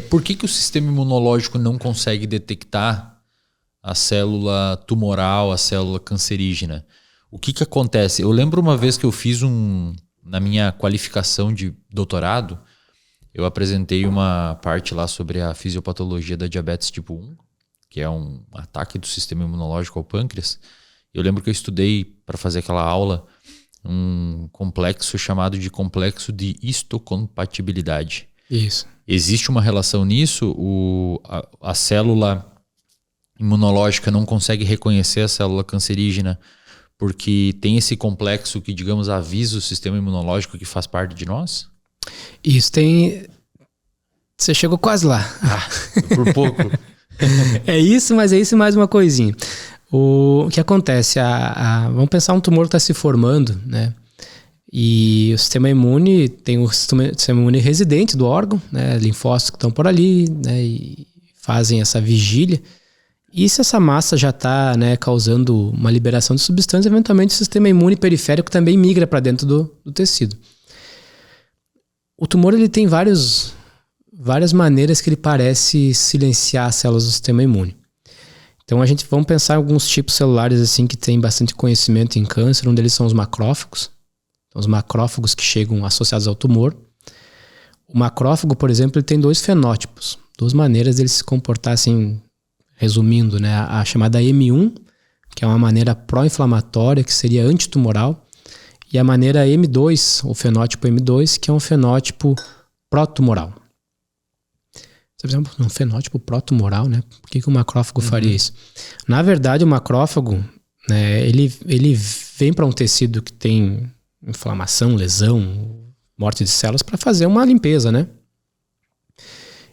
Por que o sistema imunológico não consegue detectar a célula tumoral, a célula cancerígena? O que acontece? Eu lembro uma vez que eu fiz na minha qualificação de doutorado, eu apresentei uma parte lá sobre a fisiopatologia da diabetes tipo 1, que é um ataque do sistema imunológico ao pâncreas. Eu lembro que eu estudei, para fazer aquela aula, um complexo chamado de complexo de histocompatibilidade. Isso. Existe uma relação nisso? A célula imunológica não consegue reconhecer a célula cancerígena porque tem esse complexo que, digamos, avisa o sistema imunológico que faz parte de nós? Isso tem... Você chegou quase lá. Por pouco. É isso, mas é isso e mais uma coisinha. O que acontece? Vamos pensar um tumor que está se formando, né? E o sistema imune tem o sistema imune residente do órgão, né? Linfócitos que estão por ali, né? E fazem essa vigília. E se essa massa já está, né, causando uma liberação de substâncias, eventualmente o sistema imune periférico também migra para dentro do tecido. O tumor ele tem várias maneiras que ele parece silenciar as células do sistema imune. Então vamos pensar em alguns tipos celulares assim que tem bastante conhecimento em câncer. Um deles são os macrófagos. Então, os macrófagos que chegam associados ao tumor. O macrófago, por exemplo, ele tem 2 fenótipos, 2 maneiras dele se comportar assim, resumindo, né? A chamada M1, que é uma maneira pró-inflamatória, que seria antitumoral, e a maneira M2, o fenótipo M2, que é um fenótipo pró-tumoral. Por exemplo, um fenótipo pró-tumoral, né? Por que o macrófago faria isso? Na verdade, o macrófago, né, ele vem para um tecido que tem inflamação, lesão, morte de células para fazer uma limpeza, né?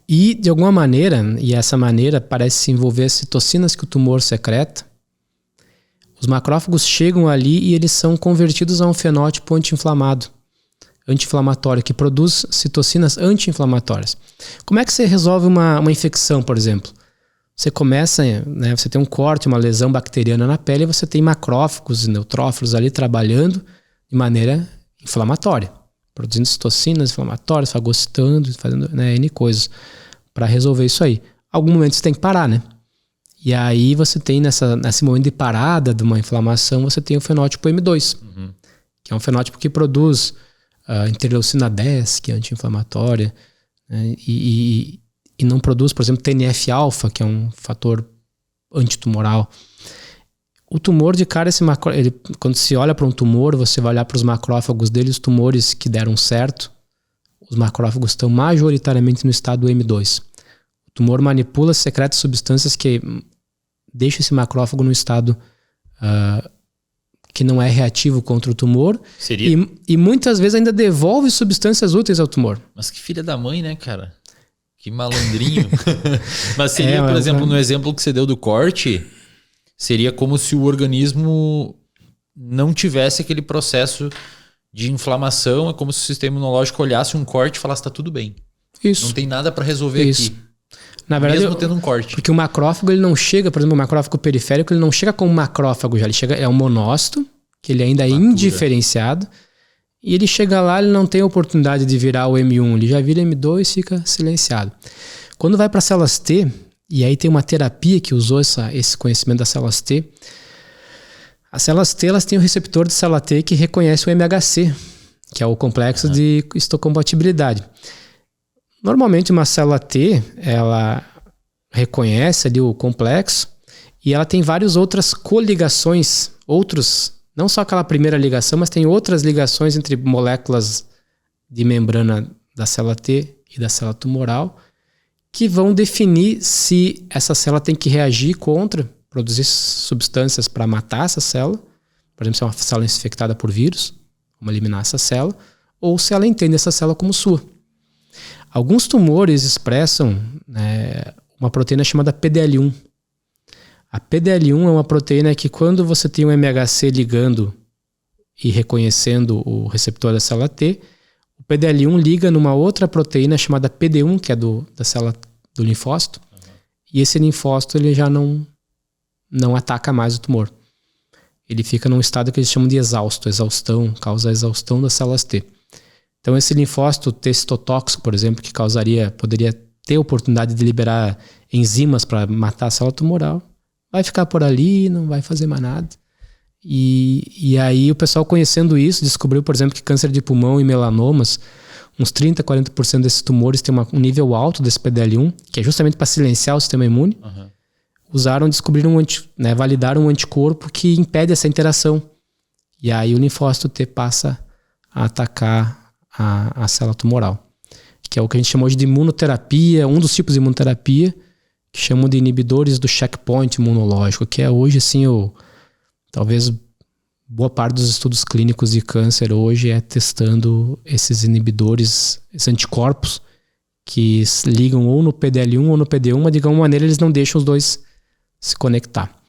E, de alguma maneira, e essa maneira parece se envolver as citocinas que o tumor secreta, os macrófagos chegam ali e eles são convertidos a um fenótipo anti-inflamatório, que produz citocinas anti-inflamatórias. Como é que você resolve uma infecção, por exemplo? Você começa, né, você tem um corte, uma lesão bacteriana na pele, e você tem macrófagos e neutrófilos ali trabalhando de maneira inflamatória, produzindo citocinas inflamatórias, fagocitando, fazendo, né, N coisas para resolver isso aí. Algum momento você tem que parar, né? E aí você tem nesse momento de parada de uma inflamação, você tem o fenótipo M2, que é um fenótipo que produz interleucina 10, que é anti-inflamatória, né? E não produz, por exemplo, TNF-alfa, que é um fator antitumoral. O tumor de cara, quando se olha para um tumor, você vai olhar para os macrófagos dele, os tumores que deram certo, os macrófagos estão majoritariamente no estado M2. O tumor manipula, secreta substâncias que deixam esse macrófago no estado que não é reativo contra o tumor. E muitas vezes ainda devolve substâncias úteis ao tumor. Mas que filha da mãe, né, cara? Que malandrinho. Mas seria, por exemplo, no exemplo que você deu do corte, seria como se o organismo não tivesse aquele processo de inflamação. É como se o sistema imunológico olhasse um corte e falasse, tá tudo bem. Isso. Não tem nada para resolver aqui. Na verdade, mesmo tendo um corte. Porque o macrófago, ele não chega, por exemplo, o macrófago periférico, ele não chega como macrófago já. Ele chega, é um monócito, que ele ainda é indiferenciado. E ele chega lá, ele não tem a oportunidade de virar o M1. Ele já vira M2 e fica silenciado. Quando vai para células T, e aí tem uma terapia que usou esse conhecimento das células T. As células T, elas têm um receptor de célula T que reconhece o MHC, que é o complexo de histocompatibilidade. Normalmente uma célula T, ela reconhece ali o complexo e ela tem várias outras coligações, não só aquela primeira ligação, mas tem outras ligações entre moléculas de membrana da célula T e da célula tumoral que vão definir se essa célula tem que reagir contra, produzir substâncias para matar essa célula, por exemplo, se é uma célula infectada por vírus, vamos eliminar essa célula, ou se ela entende essa célula como sua. Alguns tumores expressam uma proteína chamada PDL1. A PDL1 é uma proteína que quando você tem um MHC ligando e reconhecendo o receptor da célula T, o PDL1 liga numa outra proteína chamada PD1, que é da célula do linfócito, e esse linfócito ele já não ataca mais o tumor. Ele fica num estado que eles chamam de exaustão, causa a exaustão das células T. Então esse linfócito T citotóxico, por exemplo, que poderia ter a oportunidade de liberar enzimas para matar a célula tumoral, vai ficar por ali, não vai fazer mais nada. E aí o pessoal conhecendo isso, descobriu, por exemplo, que câncer de pulmão e melanomas, uns 30%, 40% desses tumores têm um nível alto desse PDL1, que é justamente para silenciar o sistema imune. Descobriram, validaram um anticorpo que impede essa interação. E aí o linfócito T passa a atacar a célula tumoral, que é o que a gente chamou hoje de imunoterapia, um dos tipos de imunoterapia, que chamam de inibidores do checkpoint imunológico, que é hoje, assim, talvez boa parte dos estudos clínicos de câncer hoje é testando esses inibidores, esses anticorpos, que ligam ou no PDL1 ou no PD1, mas de alguma maneira eles não deixam os dois se conectar.